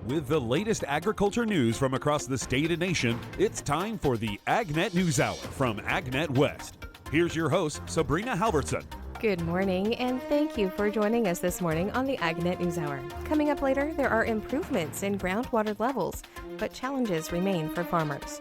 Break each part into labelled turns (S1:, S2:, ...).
S1: With the latest agriculture news from across the state and nation, it's time for the AgNet News Hour from AgNet West. Here's your host, Sabrina Halvorson.
S2: Good morning, and thank you for joining us this morning on the AgNet News Hour. Coming up later, there are improvements in groundwater levels, but challenges remain for farmers.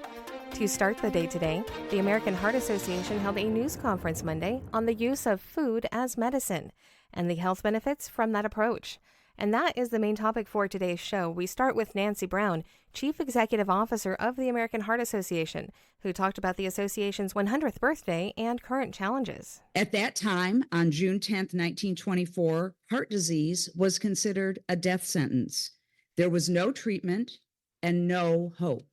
S2: To start the day today, the American Heart Association held a news conference Monday on the use of food as medicine and the health benefits from that approach. And that is the main topic for today's show. We start with Nancy Brown, Chief Executive Officer of the American Heart Association, who talked about the association's 100th birthday and current challenges.
S3: At that time, on June 10th, 1924, heart disease was considered a death sentence. There was no treatment and no hope.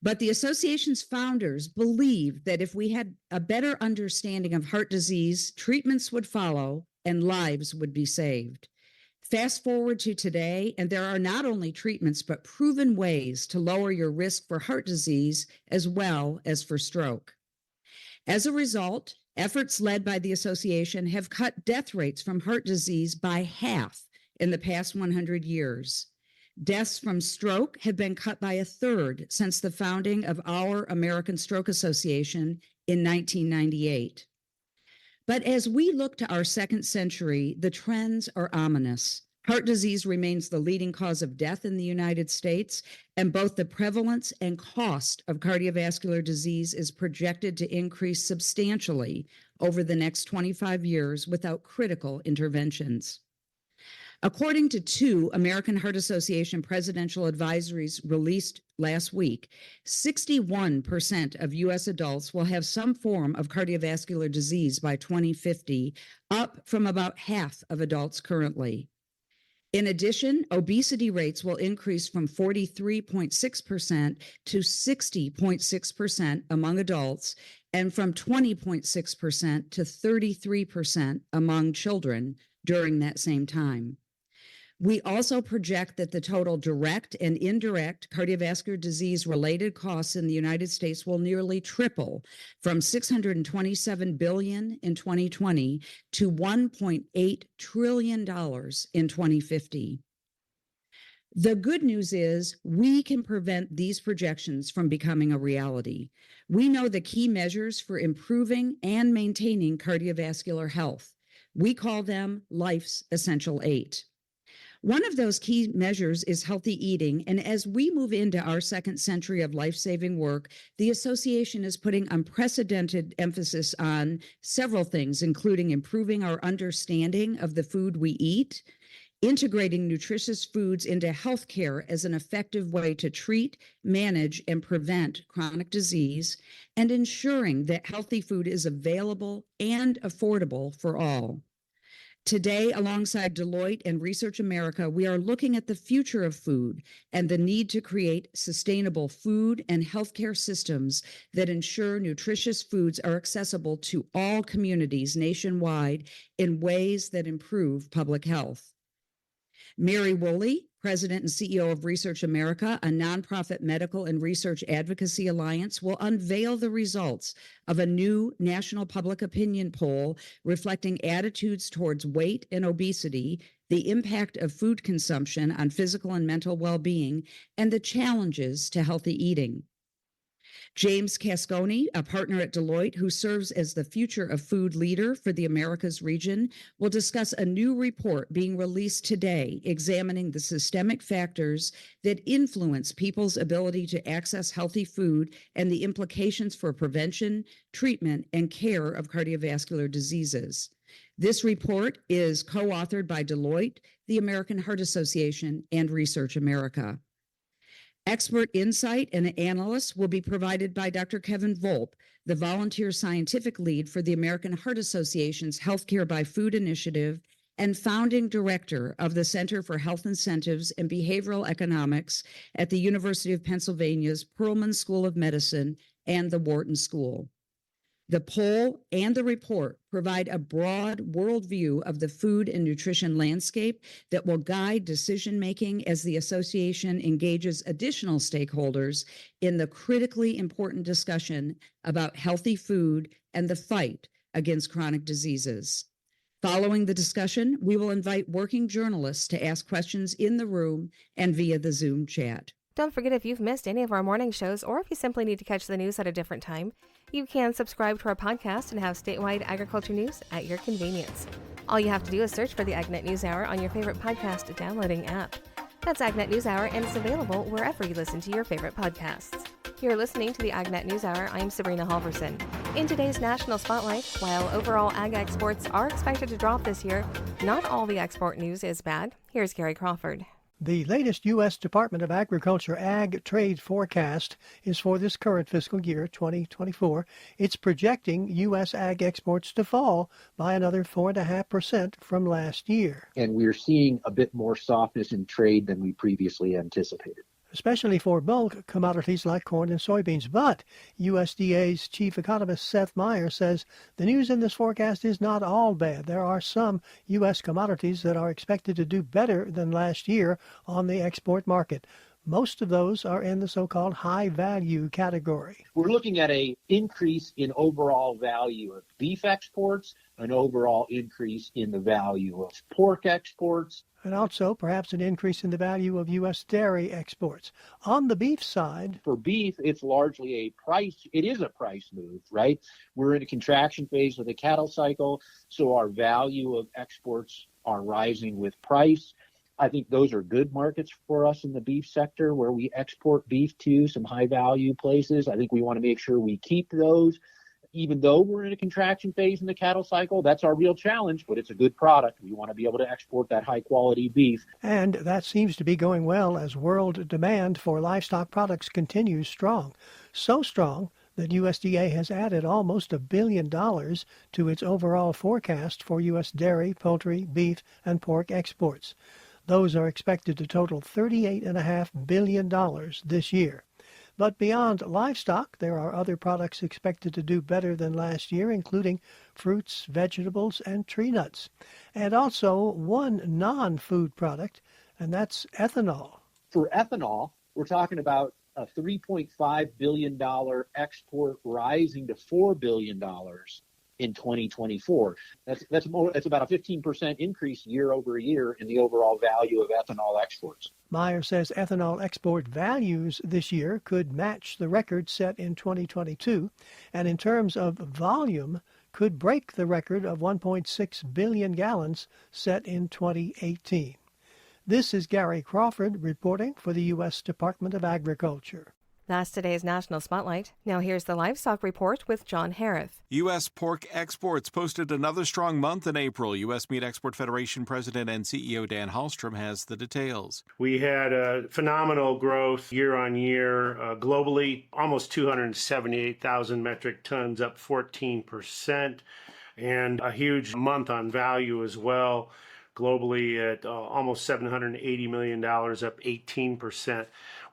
S3: But the association's founders believed that if we had a better understanding of heart disease, treatments would follow and lives would be saved. Fast forward to today, and there are not only treatments, but proven ways to lower your risk for heart disease as well as for stroke. As a result, efforts led by the association have cut death rates from heart disease by half in the past 100 years. Deaths from stroke have been cut by a third since the founding of our American Stroke Association in 1998. But as we look to our second century, the trends are ominous. Heart disease remains the leading cause of death in the United States, and both the prevalence and cost of cardiovascular disease is projected to increase substantially over the next 25 years without critical interventions. According to two American Heart Association presidential advisories released last week, 61% of U.S. adults will have some form of cardiovascular disease by 2050, up from about half of adults currently. In addition, obesity rates will increase from 43.6% to 60.6% among adults, and from 20.6% to 33% among children during that same time. We also project that the total direct and indirect cardiovascular disease-related costs in the United States will nearly triple from $627 billion in 2020 to $1.8 trillion in 2050. The good news is we can prevent these projections from becoming a reality. We know the key measures for improving and maintaining cardiovascular health. We call them Life's Essential 8. One of those key measures is healthy eating, and as we move into our second century of life-saving work, the association is putting unprecedented emphasis on several things, including improving our understanding of the food we eat, integrating nutritious foods into healthcare as an effective way to treat, manage, and prevent chronic disease, and ensuring that healthy food is available and affordable for all. Today, alongside Deloitte and Research America, we are looking at the future of food and the need to create sustainable food and healthcare systems that ensure nutritious foods are accessible to all communities nationwide in ways that improve public health. Mary Woolley, President and CEO of Research America, a nonprofit medical and research advocacy alliance, will unveil the results of a new national public opinion poll reflecting attitudes towards weight and obesity, the impact of food consumption on physical and mental well-being, and the challenges to healthy eating. James Cascone, a partner at Deloitte who serves as the Future of Food leader for the Americas region, will discuss a new report being released today examining the systemic factors that influence people's ability to access healthy food and the implications for prevention, treatment, and care of cardiovascular diseases. This report is co-authored by Deloitte, the American Heart Association, and Research America. Expert insight and analysis will be provided by Dr. Kevin Volpe, the volunteer scientific lead for the American Heart Association's Healthcare by Food initiative and founding director of the Center for Health Incentives and Behavioral Economics at the University of Pennsylvania's Perelman School of Medicine and the Wharton School. The poll and the report provide a broad worldview of the food and nutrition landscape that will guide decision-making as the association engages additional stakeholders in the critically important discussion about healthy food and the fight against chronic diseases. Following the discussion, we will invite working journalists to ask questions in the room and via the Zoom chat.
S2: Don't forget, if you've missed any of our morning shows or if you simply need to catch the news at a different time, you can subscribe to our podcast and have statewide agriculture news at your convenience. All you have to do is search for the AgNet News Hour on your favorite podcast downloading app. That's AgNet News Hour, and it's available wherever you listen to your favorite podcasts. You're listening to the AgNet News Hour. I'm Sabrina Halvorson. In today's National Spotlight, while overall ag exports are expected to drop this year, not all the export news is bad. Here's Gary Crawford.
S4: The latest U.S. Department of Agriculture ag trade forecast is for this current fiscal year, 2024. It's projecting U.S. ag exports to fall by another 4.5% from last year.
S5: And we're seeing a bit more softness in trade than we previously anticipated,
S4: especially for bulk commodities like corn and soybeans. But USDA's chief economist Seth Meyer says the news in this forecast is not all bad. There are some U.S. commodities that are expected to do better than last year on the export market. Most of those are in the so-called high-value category.
S5: We're looking at an increase in overall value of beef exports, an overall increase in the value of pork exports,
S4: and also perhaps an increase in the value of U.S. dairy exports. On the beef side,
S5: for beef, it's largely it is a price move, right? We're in a contraction phase of the cattle cycle, so our value of exports are rising with price. I think those are good markets for us in the beef sector where we export beef to some high value places. I think we want to make sure we keep those. Even though we're in a contraction phase in the cattle cycle, that's our real challenge, but it's a good product. We want to be able to export that high-quality beef.
S4: And that seems to be going well as world demand for livestock products continues strong. So strong that USDA has added almost $1 billion to its overall forecast for U.S. dairy, poultry, beef, and pork exports. Those are expected to total $38.5 billion this year. But beyond livestock, there are other products expected to do better than last year, including fruits, vegetables, and tree nuts. And also one non-food product, and that's ethanol.
S5: For ethanol, we're talking about a $3.5 billion export rising to $4 billion in 2024. That's about a 15% increase year over year in the overall value of ethanol exports.
S4: Meyer says ethanol export values this year could match the record set in 2022, and in terms of volume, could break the record of 1.6 billion gallons set in 2018. This is Gary Crawford reporting for the U.S. Department of Agriculture.
S2: That's today's National Spotlight. Now here's the Livestock Report with John Harris.
S6: U.S. pork exports posted another strong month in April. U.S. Meat Export Federation President and CEO Dan Hallstrom has the details.
S7: We had a phenomenal growth year on year globally, almost 278,000 metric tons, up 14%, and a huge month on value as well. Globally at almost $780 million, up 18%.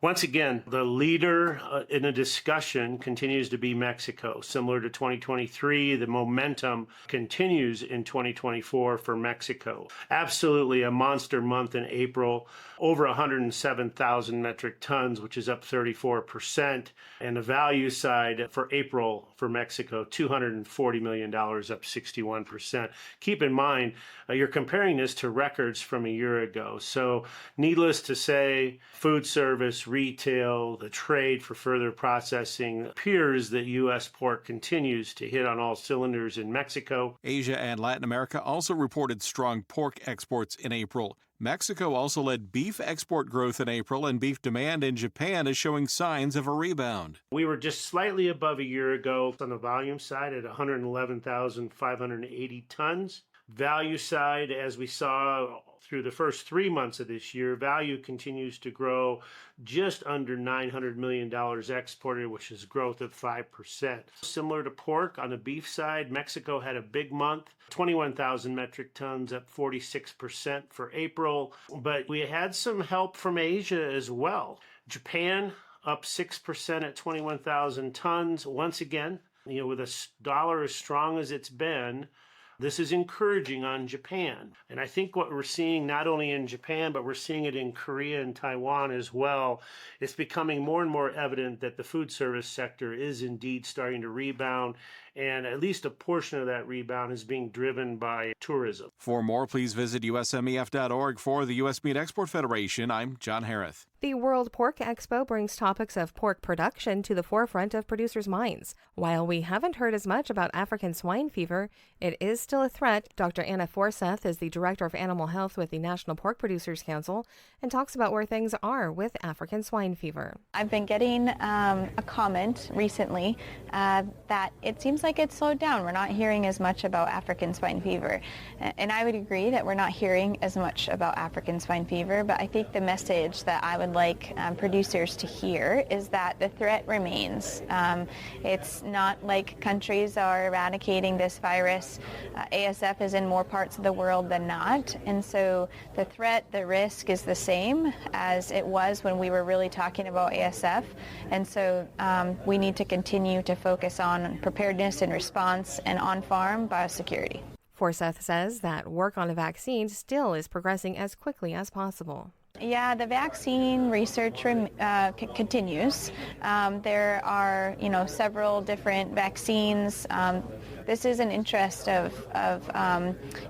S7: Once again, the leader in the discussion continues to be Mexico. Similar to 2023, the momentum continues in 2024 for Mexico. Absolutely a monster month in April, over 107,000 metric tons, which is up 34%. And the value side for April for Mexico, $240 million, up 61%. Keep in mind, you're comparing this to records from a year ago. So needless to say, food service, retail, the trade for further processing, appears that U.S. pork continues to hit on all cylinders in Mexico.
S6: Asia and Latin America also reported strong pork exports in April. Mexico also led beef export growth in April, and beef demand in Japan is showing signs of a rebound.
S7: We were just slightly above a year ago on the volume side at 111,580 tons. Value side, as we saw through the first 3 months of this year, value continues to grow just under $900 million exported, which is growth of 5%. Similar to pork, on the beef side, Mexico had a big month, 21,000 metric tons, up 46% for April. But we had some help from Asia as well. Japan up 6% at 21,000 tons. Once again, with a dollar as strong as it's been, this is encouraging on Japan. And I think what we're seeing not only in Japan, but we're seeing it in Korea and Taiwan as well, it's becoming more and more evident that the food service sector is indeed starting to rebound. and at least a portion of that rebound is being driven by tourism.
S6: For more, please visit usmef.org. For the U.S. Meat Export Federation, I'm John Harris.
S2: The World Pork Expo brings topics of pork production to the forefront of producers' minds. While we haven't heard as much about African swine fever, it is still a threat. Dr. Anna Forsyth is the Director of Animal Health with the National Pork Producers Council and talks about where things are with African swine fever.
S8: I've been getting a comment recently that it seems like it's slowed down. We're not hearing as much about African swine fever. And I would agree that we're not hearing as much about African swine fever, but I think the message that I would like producers to hear is that the threat remains. It's not like countries are eradicating this virus. ASF is in more parts of the world than not, and so the threat, the risk is the same as it was when we were really talking about ASF, and so we need to continue to focus on preparedness and response and on-farm biosecurity.
S2: Forsyth says that work on a vaccine still is progressing as quickly as possible.
S8: Yeah, the vaccine research continues. There are, several different vaccines. This is an interest of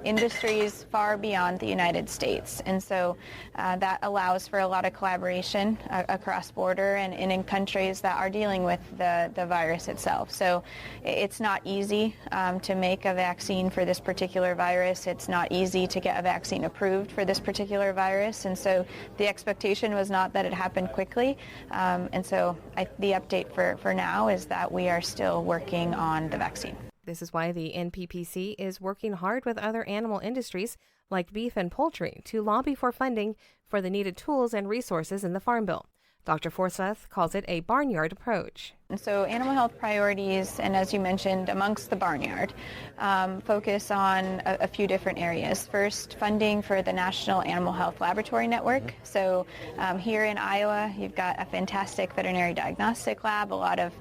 S8: industries far beyond the United States, and so that allows for a lot of collaboration across border and in countries that are dealing with the virus itself. So it's not easy to make a vaccine for this particular virus. It's not easy to get a vaccine approved for this particular virus, and so the expectation was not that it happened quickly, and so the update for now is that we are still working on the vaccine.
S2: This is why the NPPC is working hard with other animal industries like beef and poultry to lobby for funding for the needed tools and resources in the Farm Bill. Dr. Forsyth calls it a barnyard approach.
S8: And so animal health priorities, and as you mentioned, amongst the barnyard, focus on a few different areas. First, funding for the National Animal Health Laboratory Network. So here in Iowa, you've got a fantastic veterinary diagnostic lab, a lot of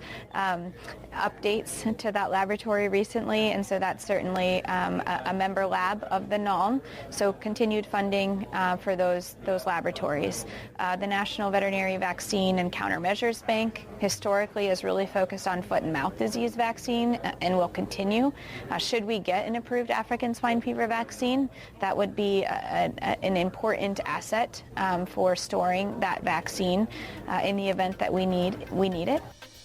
S8: updates to that laboratory recently, and so that's certainly a member lab of the NALM. So continued funding for those laboratories. The National Veterinary Vaccine and Countermeasures Bank historically has really focused on foot and mouth disease vaccine and will continue. Should we get an approved African swine fever vaccine, that would be an important asset for storing that vaccine in the event that we need it.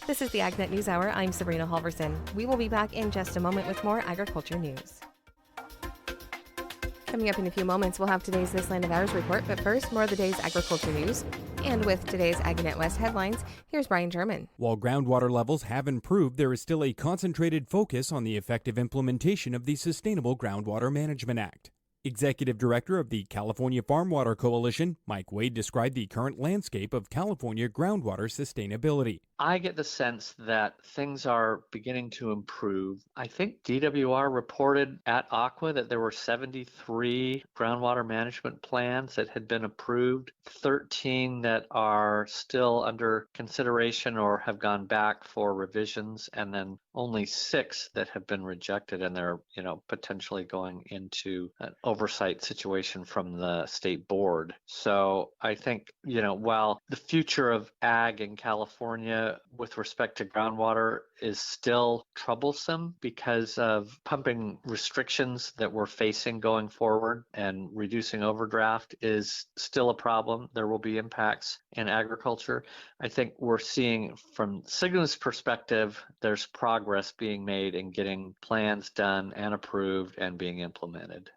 S2: This is the AgNet News Hour. I'm Sabrina Halvorson. We will be back in just a moment with more agriculture news. Coming up in a few moments, we'll have today's This Land of Ours report, but first, more of the day's agriculture news. And with today's AgNet West headlines, here's Brian German.
S9: While groundwater levels have improved, there is still a concentrated focus on the effective implementation of the Sustainable Groundwater Management Act. Executive Director of the California Farm Water Coalition, Mike Wade, described the current landscape of California groundwater sustainability.
S10: I get the sense that things are beginning to improve. I think DWR reported at Aqua that there were 73 groundwater management plans that had been approved, 13 that are still under consideration or have gone back for revisions, and then only 6 that have been rejected, and they're, potentially going into an oversight situation from the state board. So I think, while the future of ag in California with respect to groundwater is still troublesome because of pumping restrictions that we're facing going forward, and reducing overdraft is still a problem. There will be impacts in agriculture. I think we're seeing from Cigna's perspective, there's progress being made in getting plans done and approved and being implemented.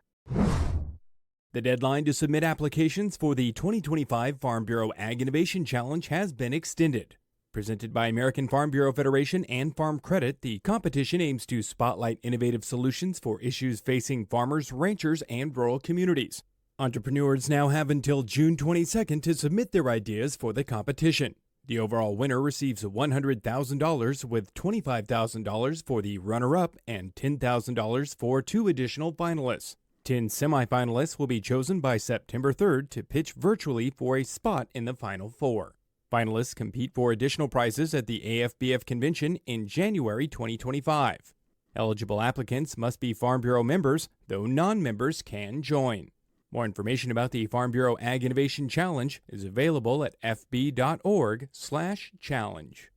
S9: The deadline to submit applications for the 2025 Farm Bureau Ag Innovation Challenge has been extended. Presented by American Farm Bureau Federation and Farm Credit, the competition aims to spotlight innovative solutions for issues facing farmers, ranchers, and rural communities. Entrepreneurs now have until June 22nd to submit their ideas for the competition. The overall winner receives $100,000 with $25,000 for the runner-up and $10,000 for 2 additional finalists. 10 semifinalists will be chosen by September 3rd to pitch virtually for a spot in the Final Four. Finalists compete for additional prizes at the AFBF convention in January 2025. Eligible applicants must be Farm Bureau members, though non-members can join. More information about the Farm Bureau Ag Innovation Challenge is available at fb.org/challenge.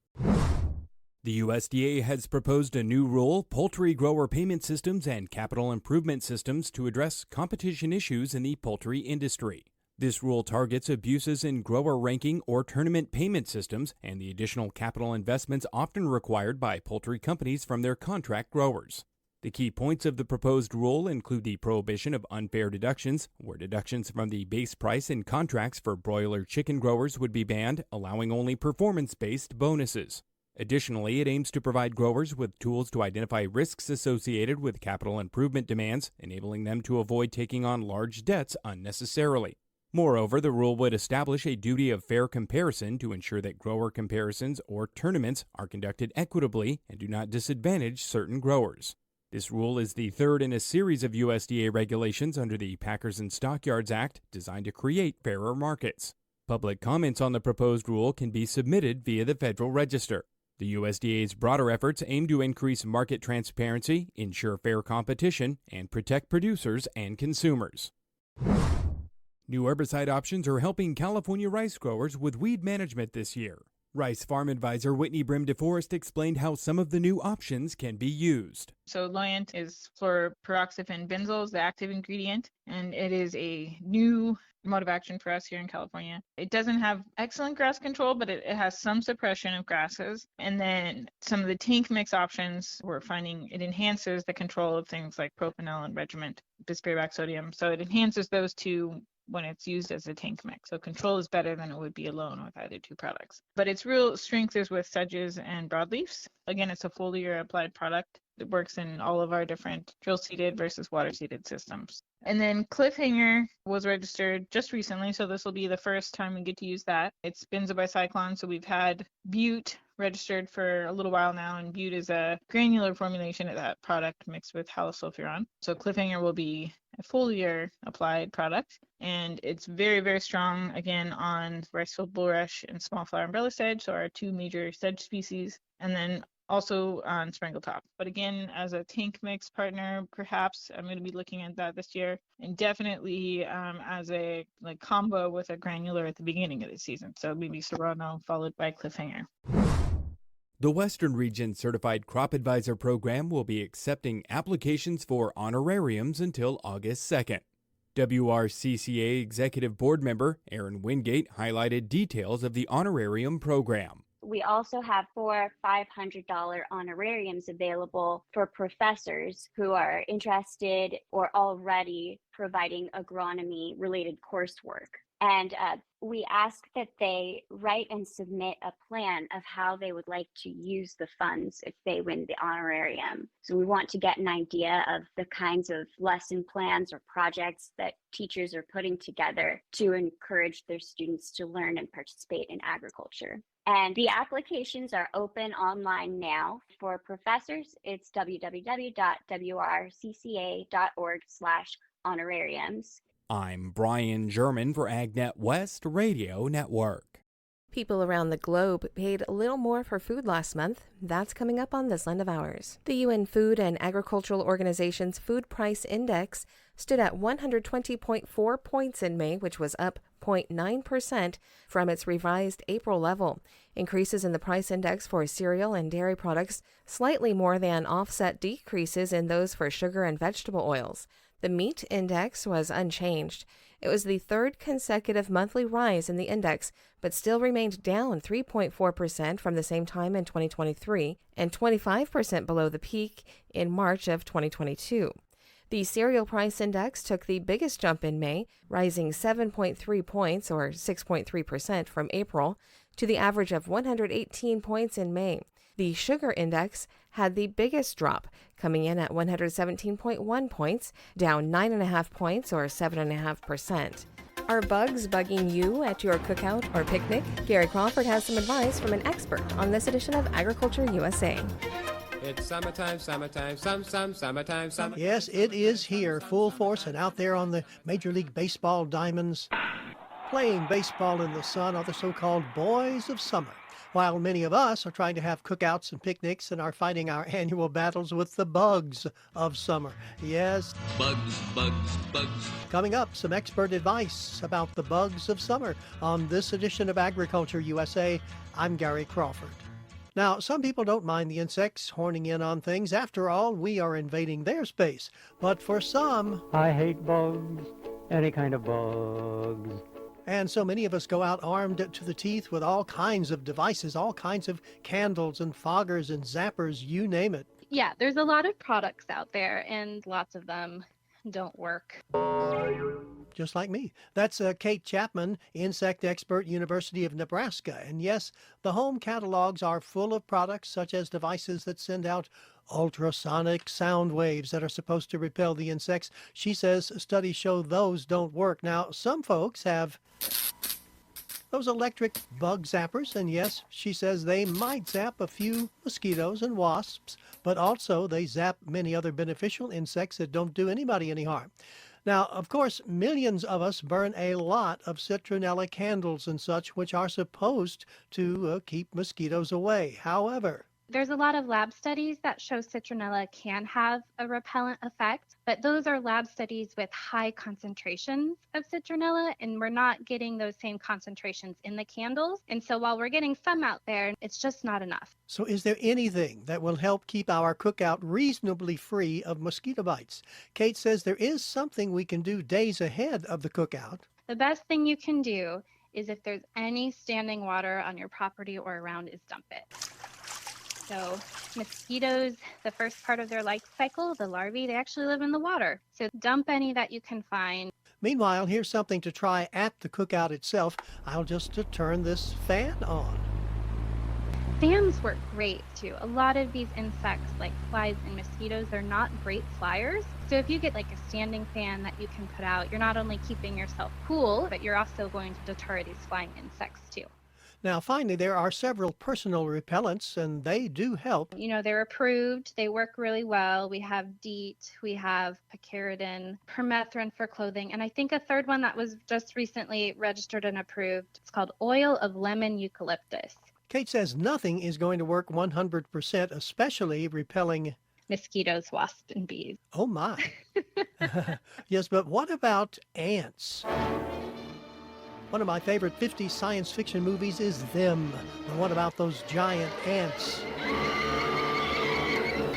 S9: The USDA has proposed a new rule, poultry grower payment systems and capital improvement systems to address competition issues in the poultry industry. This rule targets abuses in grower ranking or tournament payment systems and the additional capital investments often required by poultry companies from their contract growers. The key points of the proposed rule include the prohibition of unfair deductions, where deductions from the base price in contracts for broiler chicken growers would be banned, allowing only performance-based bonuses. Additionally, it aims to provide growers with tools to identify risks associated with capital improvement demands, enabling them to avoid taking on large debts unnecessarily. Moreover, the rule would establish a duty of fair comparison to ensure that grower comparisons or tournaments are conducted equitably and do not disadvantage certain growers. This rule is the third in a series of USDA regulations under the Packers and Stockyards Act designed to create fairer markets. Public comments on the proposed rule can be submitted via the Federal Register. The USDA's broader efforts aim to increase market transparency, ensure fair competition, and protect producers and consumers. New herbicide options are helping California rice growers with weed management this year. Rice Farm Advisor Whitney Brim DeForest explained how some of the new options can be used.
S11: So Loyant is fluoroperoxyfen benzoyl, the active ingredient, and it is a new mode of action for us here in California. It doesn't have excellent grass control, but it has some suppression of grasses. And then some of the tank mix options, we're finding it enhances the control of things like propanol and regiment bispirite sodium. So it enhances those two when it's used as a tank mix. So control is better than it would be alone with either two products. But its real strength is with sedges and broadleafs. Again, it's a foliar applied product that works in all of our different drill seeded versus water seeded systems. And then Cliffhanger was registered just recently, so this will be the first time we get to use that. It's benzobicycline, so we've had Butte registered for a little while now, and Butte is a granular formulation of that product mixed with halosulfuron. So Cliffhanger will be a foliar applied product, and it's very, very strong, again, on rice-field bulrush and small flower umbrella sedge, so our two major sedge species, and then also on Sprangletop. But again, as a tank mix partner, perhaps I'm going to be looking at that this year, and definitely as a combo with a granular at the beginning of the season. So maybe Serrano followed by Cliffhanger.
S9: The Western Region Certified Crop Advisor Program will be accepting applications for honorariums until August 2nd. WRCCA Executive Board Member Erin Wingate highlighted details of the honorarium program.
S12: We also have 4 $500 honorariums available for professors who are interested or already providing agronomy-related coursework. And we ask that they write and submit a plan of how they would like to use the funds if they win the honorarium. So we want to get an idea of the kinds of lesson plans or projects that teachers are putting together to encourage their students to learn and participate in agriculture. And the applications are open online now. For professors, it's www.wrcca.org/honorariums.
S9: I'm Brian German for AgNet West Radio Network.
S2: People around the globe paid a little more for food last month. That's coming up on This Land of Ours. The UN Food and Agricultural Organization's Food Price Index stood at 120.4 points in May, which was up 0.9% from its revised April level. Increases in the price index for cereal and dairy products slightly more than offset decreases in those for sugar and vegetable oils. The meat index was unchanged. It was the third consecutive monthly rise in the index, but still remained down 3.4% from the same time in 2023 and 25% below the peak in March of 2022. The cereal price index took the biggest jump in May, rising 7.3 points or 6.3% from April to the average of 118 points in May. The sugar index had the biggest drop, coming in at 117.1 points, down 9.5 points or 7.5%. Are bugs bugging you at your cookout or picnic? Gary Crawford has some advice from an expert on this edition of Agriculture USA.
S13: It's summertime, summertime, summertime.
S4: Yes, it is here, full force, and out there on the Major League Baseball diamonds. Playing baseball in the sun are the so-called boys of summer, while many of us are trying to have cookouts and picnics and are fighting our annual battles with the bugs of summer. Yes.
S13: Bugs.
S4: Coming up, some expert advice about the bugs of summer on this edition of Agriculture USA. I'm Gary Crawford. Now, some people don't mind the insects horning in on things. After all, we are invading their space. But for some,
S14: I hate bugs, any kind of bugs.
S4: And so many of us go out armed to the teeth with all kinds of devices, all kinds of candles and foggers and zappers, you name it.
S15: Yeah, there's a lot of products out there, and lots of them don't work.
S4: Just like me. That's Kate Chapman, insect expert, University of Nebraska. And yes, the home catalogs are full of products such as devices that send out ultrasonic sound waves that are supposed to repel the insects. She says studies show those don't work. Now, some folks have those electric bug zappers, and yes, she says they might zap a few mosquitoes and wasps, but also they zap many other beneficial insects that don't do anybody any harm. Now, of course, millions of us burn a lot of citronella candles and such, which are supposed to keep mosquitoes away. However,
S15: There's a lot of lab studies that show citronella can have a repellent effect, but those are lab studies with high concentrations of citronella, and we're not getting those same concentrations in the candles. And so while we're getting some out there, it's just not enough.
S4: so is there anything that will help keep our cookout reasonably free of mosquito bites? Kate says there is something we can do days ahead of the cookout.
S15: The best thing you can do is if there's any standing water on your property or around, is dump it. So mosquitoes, the first part of their life cycle, the larvae, they actually live in the water. So dump any that you can find.
S4: Meanwhile, here's something to try at the cookout itself. I'll just turn this fan on.
S15: Fans work great too. A lot of these insects, like flies and mosquitoes, they're not great flyers. So if you get like a standing fan that you can put out, you're not only keeping yourself cool, but you're also going to deter these flying insects too.
S4: Now, finally, there are several personal repellents, and they do help.
S15: You know, they're approved. They work really well. We have DEET, we have picaridin, permethrin for clothing, and I think a third one that was just recently registered and approved. It's called oil of lemon eucalyptus.
S4: Kate says nothing is going to work 100%, especially repelling
S15: Mosquitoes, wasps, and bees.
S4: Oh, my. Yes, but what about ants? One of my favorite 50s science fiction movies is Them. The one about those giant ants.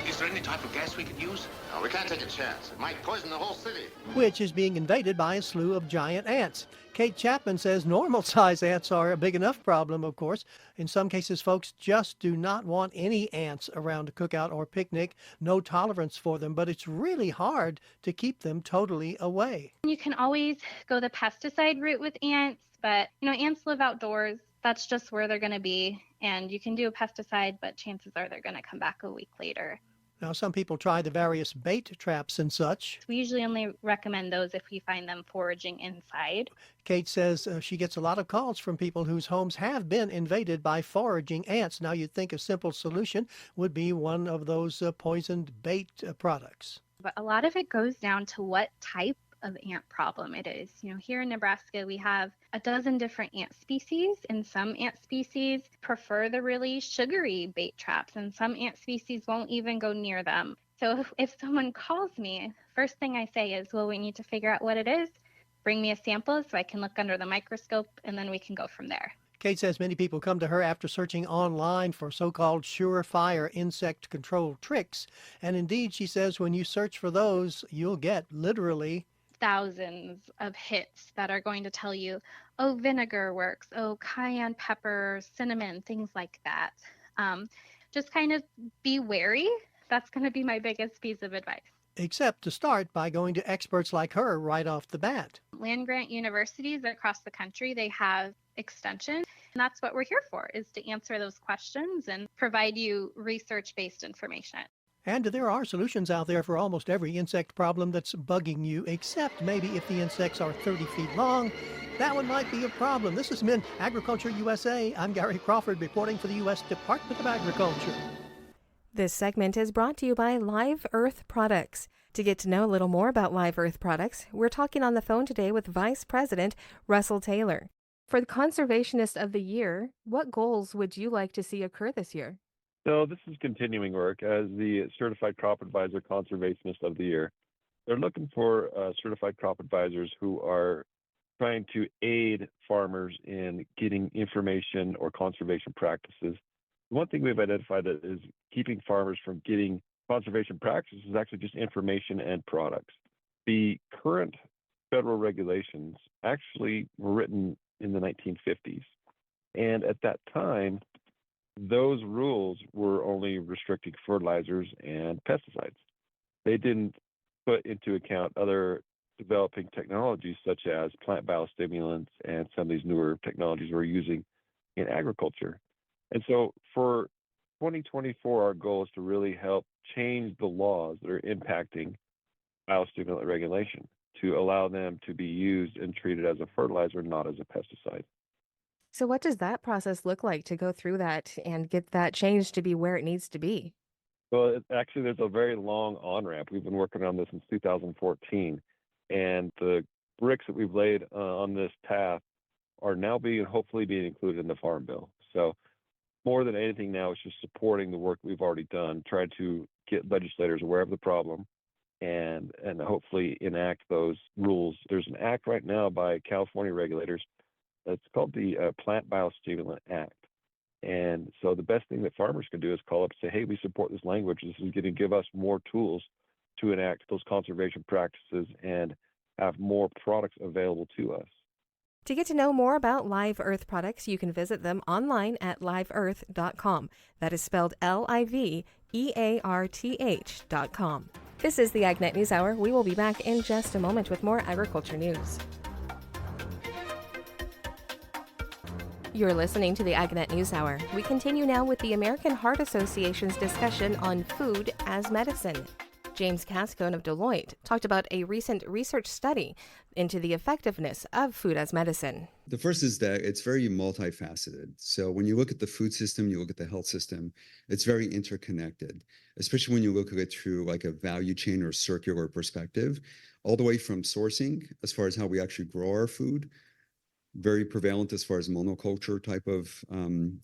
S16: Is there any type of gas we could use? No, we can't take a chance. It might poison the whole city.
S4: Which is being invaded by a slew of giant ants. Kate Chapman says normal-size ants are a big enough problem, of course. In some cases, folks just do not want any ants around a cookout or picnic. No tolerance for them, but it's really hard to keep them totally away.
S15: You can always go the pesticide route with ants, but, you know, ants live outdoors. That's just where they're going to be. And you can do a pesticide, but chances are they're going to come back a week later.
S4: Now, some people try the various bait traps and such.
S15: We usually only recommend those if we find them foraging inside.
S4: Kate says she gets a lot of calls from people whose homes have been invaded by foraging ants. Now, you'd think a simple solution would be one of those poisoned bait products.
S15: But a lot of it goes down to what type of ant problem it is. You know, here in Nebraska, we have a dozen different ant species, and some ant species prefer the really sugary bait traps, and some ant species won't even go near them. So if someone calls me, first thing I say is, well, we need to figure out what it is. Bring me a sample so I can look under the microscope, and then we can go from there.
S4: Kate says many people come to her after searching online for so-called surefire insect control tricks. And indeed, she says when you search for those, you'll get literally
S15: thousands of hits that are going to tell you, oh, vinegar works, oh, cayenne pepper, cinnamon, things like that. Just kind of be wary. That's going to be my biggest piece of advice.
S4: Except to start by going to experts like her right off the bat.
S15: Land-grant universities across the country, they have extension. And that's what we're here for, is to answer those questions and provide you research-based information.
S4: And there are solutions out there for almost every insect problem that's bugging you, except maybe if the insects are 30 feet long. That one might be a problem. This has been Agriculture USA. I'm Gary Crawford reporting for the U.S. Department of Agriculture.
S2: This segment is brought to you by Live Earth Products. To get to know a little more about Live Earth Products, we're talking on the phone today with Vice President Russell Taylor. For the Conservationist of the Year, what goals would you like to see occur this year?
S17: So this is continuing work as the Certified Crop Advisor Conservationist of the Year. They're looking for certified crop advisors who are trying to aid farmers in getting information or conservation practices one thing we've identified that is keeping farmers from getting conservation practices is actually just information and products. The current federal regulations actually were written in the 1950s. And at that time, those rules were only restricting fertilizers and pesticides. They didn't put into account other developing technologies such as plant biostimulants and some of these newer technologies we're using in agriculture. And so for 2024, our goal is to really help change the laws that are impacting biostimulant regulation to allow them to be used and treated as a fertilizer, not as a pesticide.
S2: So, what does that process look like to go through that and get that change to be where it needs to be?
S17: Well, actually, there's a very long on-ramp. We've been working on this since 2014, and the bricks that we've laid on this path are now hopefully being included in the Farm Bill. So more than anything now, it's just supporting the work we've already done, trying to get legislators aware of the problem and hopefully enact those rules. There's an act right now by California regulators. It's called the Plant Biostimulant Act. And so the best thing that farmers can do is call up and say, hey, we support this language. This is going to give us more tools to enact those conservation practices and have more products available to us.
S2: To get to know more about Live Earth products, you can visit them online at liveearth.com. That is spelled LIVEARTH.com. This is the AgNet News Hour. We will be back in just a moment with more agriculture news. You're listening to the AgNet News Hour. We continue now with the American Heart Association's discussion on food as medicine. James Cascone of Deloitte talked about a recent research study into the effectiveness of food as medicine.
S18: The first is that it's very multifaceted. So when you look at the food system, you look at the health system, it's very interconnected, especially when you look at it through like a value chain or circular perspective, all the way from sourcing, as far as how we actually grow our food, very prevalent as far as monoculture type of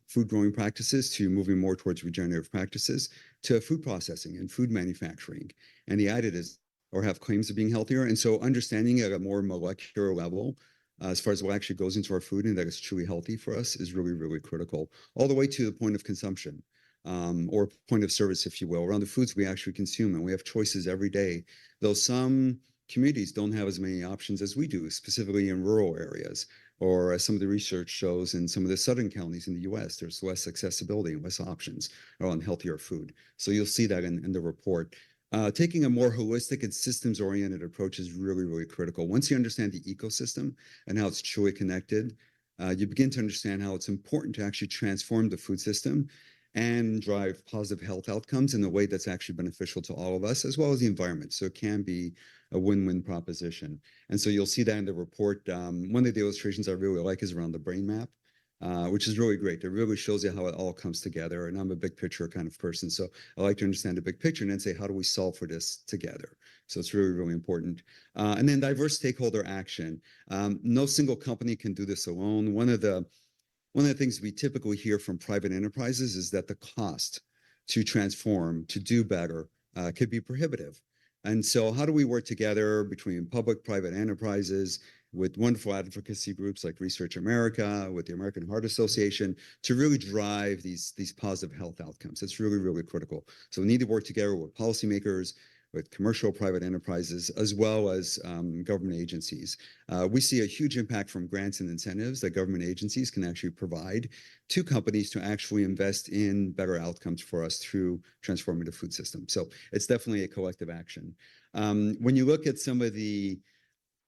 S18: food growing practices, to moving more towards regenerative practices, to food processing and food manufacturing and the additives or have claims of being healthier. And so understanding at a more molecular level as far as what actually goes into our food and that it's truly healthy for us is really, really critical, all the way to the point of consumption or point of service, if you will, around the foods we actually consume. And we have choices every day, though some communities don't have as many options as we do, specifically in rural areas. Or as some of the research shows in some of the southern counties in the U.S., there's less accessibility and less options around healthier food. So you'll see that in the report. Taking a more holistic and systems-oriented approach is really, really critical. Once you understand the ecosystem and how it's truly connected, you begin to understand how it's important to actually transform the food system and drive positive health outcomes in a way that's actually beneficial to all of us, as well as the environment. So it can be a win-win proposition. And so you'll see that in the report. One of the illustrations I really like is around the brain map, which is really great. It really shows you how it all comes together. And I'm a big picture kind of person. So I like to understand the big picture and then say, how do we solve for this together? So it's really, really important. And then diverse stakeholder action. No single company can do this alone. One of the things we typically hear from private enterprises is that the cost to transform, to do better, could be prohibitive. And so how do we work together between public-private enterprises with wonderful advocacy groups like Research America, with the American Heart Association, to really drive these positive health outcomes? It's really, really critical. So we need to work together with policymakers, with commercial private enterprises, as well as government agencies. We see a huge impact from grants and incentives that government agencies can actually provide to companies to actually invest in better outcomes for us through transforming the food system. So it's definitely a collective action. When you look at some of the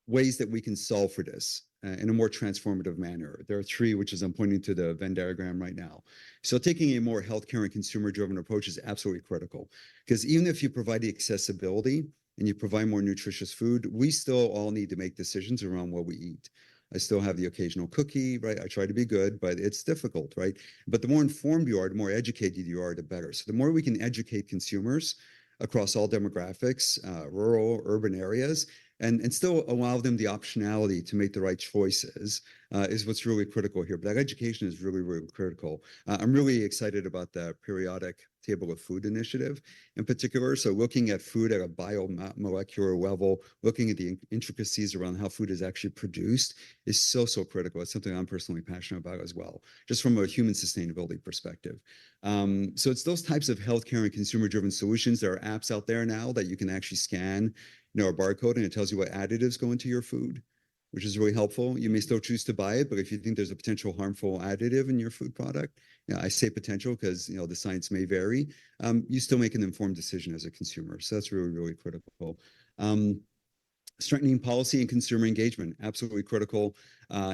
S18: ways that we can solve for this in a more transformative manner, there are three, which is I'm pointing to the Venn diagram right now. So taking a more healthcare and consumer-driven approach is absolutely critical, because even if you provide the accessibility and you provide more nutritious food, we still all need to make decisions around what we eat. I still have the occasional cookie, right? I try to be good, but it's difficult, right? But the more informed you are, the more educated you are, the better. So the more we can educate consumers across all demographics, rural, urban areas, and still allow them the optionality to make the right choices is what's really critical here. But that education is really, really critical. I'm really excited about the periodic Table of Food initiative in particular. So looking at food at a biomolecular level, looking at the intricacies around how food is actually produced is so, so critical. It's something I'm personally passionate about as well, just from a human sustainability perspective. So it's those types of healthcare and consumer-driven solutions. There are apps out there now that you can actually scan, a barcode, and it tells you what additives go into your food, which is really helpful. You may still choose to buy it, but if you think there's a potential harmful additive in your food product, I say potential because the science may vary. You still make an informed decision as a consumer. So that's really, really critical. Strengthening policy and consumer engagement, absolutely critical.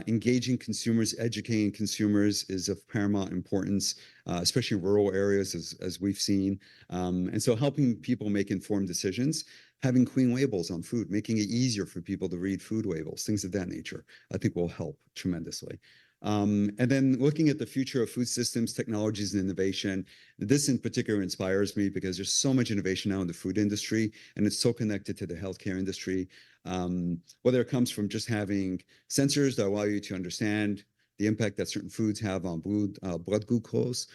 S18: Engaging consumers, educating consumers is of paramount importance, especially in rural areas, as we've seen. And so helping people make informed decisions, having clean labels on food, making it easier for people to read food labels, things of that nature, I think will help tremendously. And then looking at the future of food systems, technologies, and innovation. This in particular inspires me because there's so much innovation now in the food industry, and it's so connected to the healthcare industry. Whether it comes from just having sensors that allow you to understand the impact that certain foods have on blood glucose.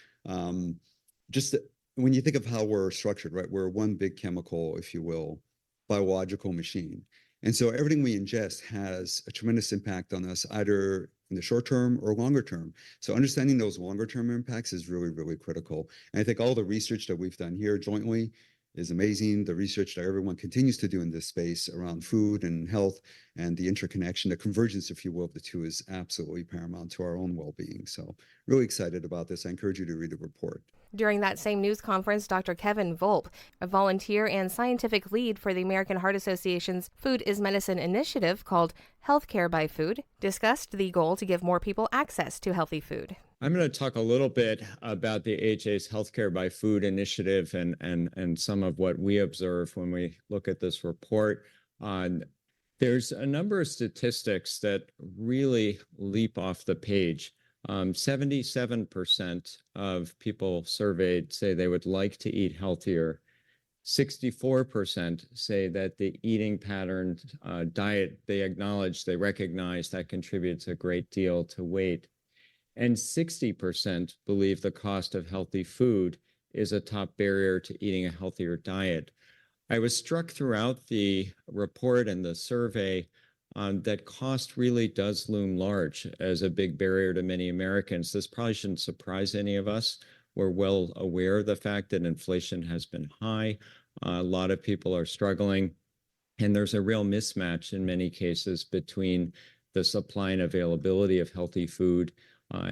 S18: Just when you think of how we're structured, right? We're one big chemical, if you will, biological machine. And so everything we ingest has a tremendous impact on us, either in the short term or longer term. So understanding those longer term impacts is really, really critical. And I think all the research that we've done here jointly is amazing. The research that everyone continues to do in this space around food and health and the interconnection, the convergence, if you will, of the two is absolutely paramount to our own well-being. So really excited about this. I encourage you to read the report.
S2: During that same news conference, Dr. Kevin Volpe, a volunteer and scientific lead for the American Heart Association's Food is Medicine initiative called Healthcare by Food, discussed the goal to give more people access to healthy food.
S19: I'm going to talk a little bit about the AHA's Healthcare by Food initiative and some of what we observe when we look at this report. There's a number of statistics that really leap off the page. 77% of people surveyed say they would like to eat healthier. 64% say that the eating pattern, diet, they acknowledge, they recognize that contributes a great deal to weight. And 60% believe the cost of healthy food is a top barrier to eating a healthier diet. I was struck throughout the report and the survey that cost really does loom large as a big barrier to many Americans. This probably shouldn't surprise any of us. We're well aware of the fact that inflation has been high. A lot of people are struggling, and there's a real mismatch in many cases between the supply and availability of healthy food,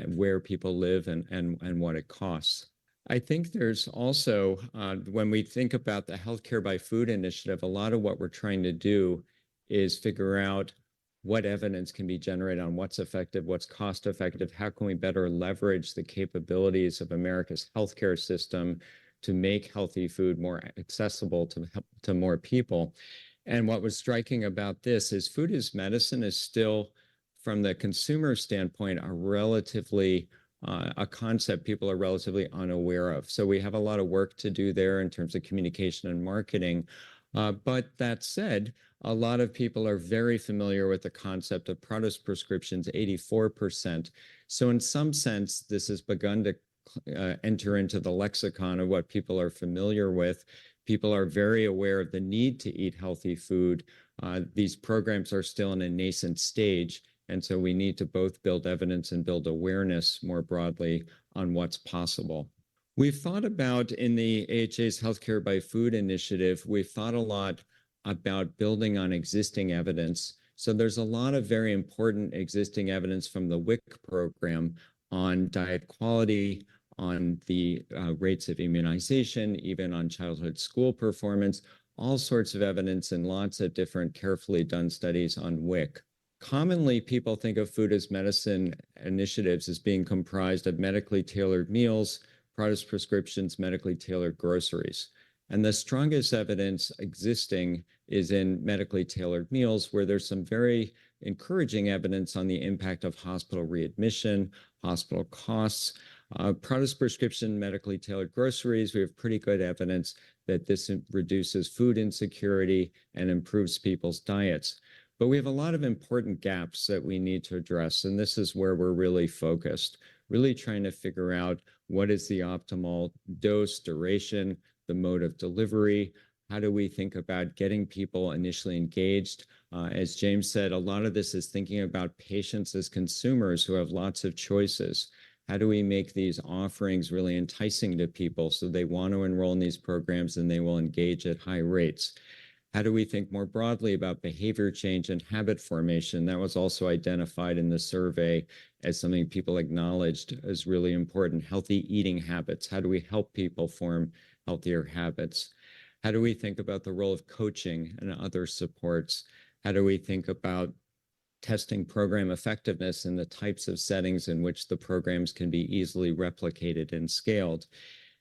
S19: where people live, and what it costs. I think there's also, when we think about the Healthcare by Food initiative, a lot of what we're trying to do is figure out what evidence can be generated on what's effective, what's cost effective, how can we better leverage the capabilities of America's healthcare system to make healthy food more accessible to more people. And what was striking about this is food is medicine is still, from the consumer standpoint, a concept people are relatively unaware of. So we have a lot of work to do there in terms of communication and marketing. But that said, a lot of people are very familiar with the concept of product prescriptions, 84%. So in some sense, this has begun to enter into the lexicon of what people are familiar with. People are very aware of the need to eat healthy food. These programs are still in a nascent stage. And so we need to both build evidence and build awareness more broadly on what's possible. We've thought about, in the AHA's Healthcare by Food initiative, we've thought a lot about building on existing evidence. So there's a lot of very important existing evidence from the WIC program on diet quality, on the rates of immunization, even on childhood school performance, all sorts of evidence and lots of different carefully done studies on WIC. Commonly, people think of food as medicine initiatives as being comprised of medically tailored meals, product prescriptions, medically tailored groceries. And the strongest evidence existing is in medically tailored meals, where there's some very encouraging evidence on the impact of hospital readmission, hospital costs. Product prescription, medically tailored groceries, we have pretty good evidence that this reduces food insecurity and improves people's diets. But we have a lot of important gaps that we need to address, and this is where we're really focused. really trying to figure out what is the optimal dose, duration, the mode of delivery. How do we think about getting people initially engaged? As James said, a lot of this is thinking about patients as consumers who have lots of choices. How do we make these offerings really enticing to people so they want to enroll in these programs and they will engage at high rates? How do we think more broadly about behavior change and habit formation? That was also identified in the survey as something people acknowledged as really important. Healthy eating habits. How do we help people form healthier habits? How do we think about the role of coaching and other supports? How do we think about testing program effectiveness in the types of settings in which the programs can be easily replicated and scaled?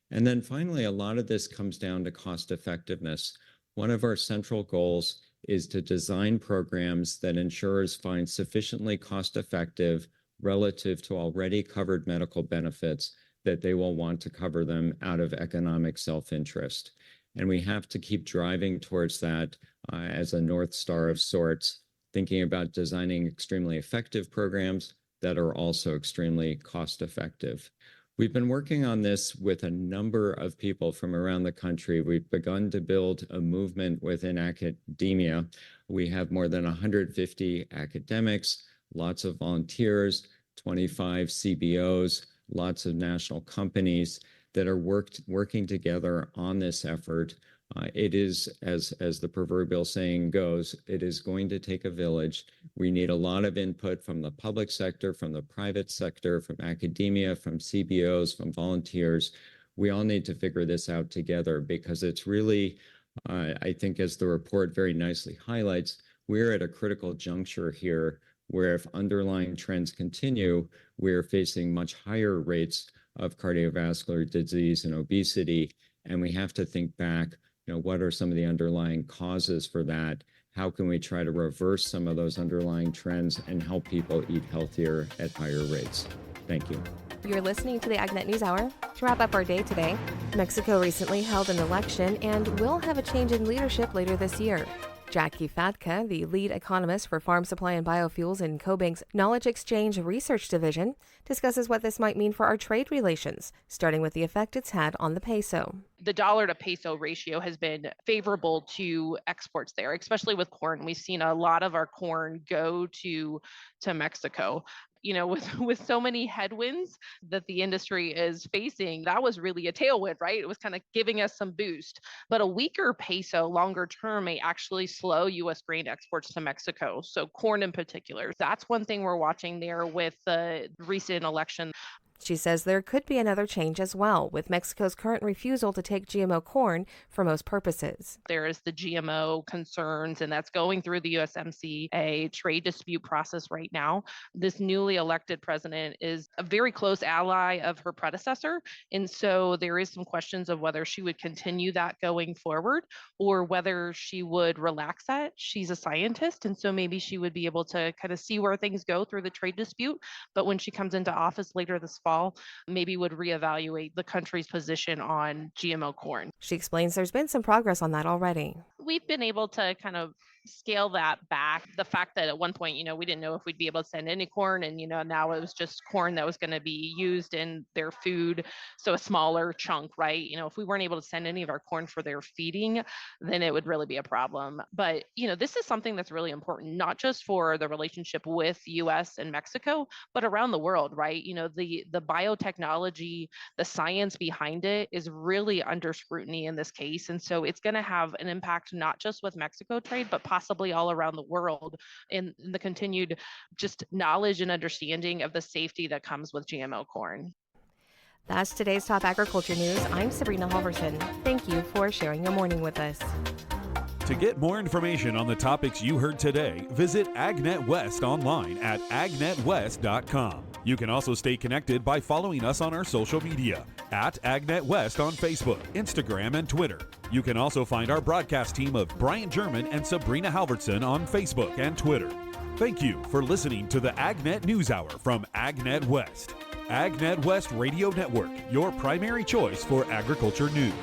S19: And then finally, a lot of this comes down to cost effectiveness. One of our central goals is to design programs that insurers find sufficiently cost-effective relative to already covered medical benefits that they will want to cover them out of economic self-interest. And we have to keep driving towards that as a North Star of sorts, thinking about designing extremely effective programs that are also extremely cost-effective. We've been working on this with a number of people from around the country. We've begun to build a movement within academia. We have more than 150 academics, lots of volunteers, 25 CBOs, lots of national companies that are working together on this effort. It is, as the proverbial saying goes, it is going to take a village. We need a lot of input from the public sector, from the private sector, from academia, from CBOs, from volunteers. We all need to figure this out together because it's really, I think as the report very nicely highlights, we're at a critical juncture here where if underlying trends continue, we're facing much higher rates of cardiovascular disease and obesity. And we have to think back, what are some of the underlying causes for that? How can we try to reverse some of those underlying trends and help people eat healthier at higher rates? Thank you.
S2: You're listening to the AgNet News Hour. To wrap up our day today, Mexico recently held an election and will have a change in leadership later this year. Jackie Fatka, the lead economist for Farm Supply and Biofuels in CoBank's Knowledge Exchange Research Division, discusses what this might mean for our trade relations, starting with the effect it's had on the peso.
S20: The dollar to peso ratio has been favorable to exports there, especially with corn. We've seen a lot of our corn go to Mexico. With so many headwinds that the industry is facing, that was really a tailwind, right? It was kind of giving us some boost. But a weaker peso longer term may actually slow U.S. grain exports to Mexico. So corn in particular. That's one thing we're watching there with the recent election.
S2: She says there could be another change as well, with Mexico's current refusal to take GMO corn for most purposes.
S20: There is the GMO concerns, and that's going through the USMCA trade dispute process right now. This newly elected president is a very close ally of her predecessor, and so there is some questions of whether she would continue that going forward or whether she would relax that. She's a scientist, and so maybe she would be able to kind of see where things go through the trade dispute, but when she comes into office later this fall, maybe would reevaluate the country's position on GMO corn.
S2: She explains there's been some progress on that already.
S20: We've been able to kind of scale that back. The fact that at one point, we didn't know if we'd be able to send any corn, and now it was just corn that was going to be used in their food, so a smaller chunk, right? If we weren't able to send any of our corn for their feeding, then it would really be a problem. But this is something that's really important, not just for the relationship with U.S. and Mexico, but around the world, right? The biotechnology, the science behind it is really under scrutiny in this case, and so it's going to have an impact not just with Mexico trade, but possibly all around the world in the continued just knowledge and understanding of the safety that comes with GMO corn.
S2: That's today's top agriculture news. I'm Sabrina Halvorson. Thank you for sharing your morning with us.
S1: To get more information on the topics you heard today, visit AgNet West online at agnetwest.com. You can also stay connected by following us on our social media at AgNet West on Facebook, Instagram, and Twitter. You can also find our broadcast team of Brian German and Sabrina Halvorson on Facebook and Twitter. Thank you for listening to the AgNet News Hour from AgNet West. AgNet West Radio Network, your primary choice for agriculture news.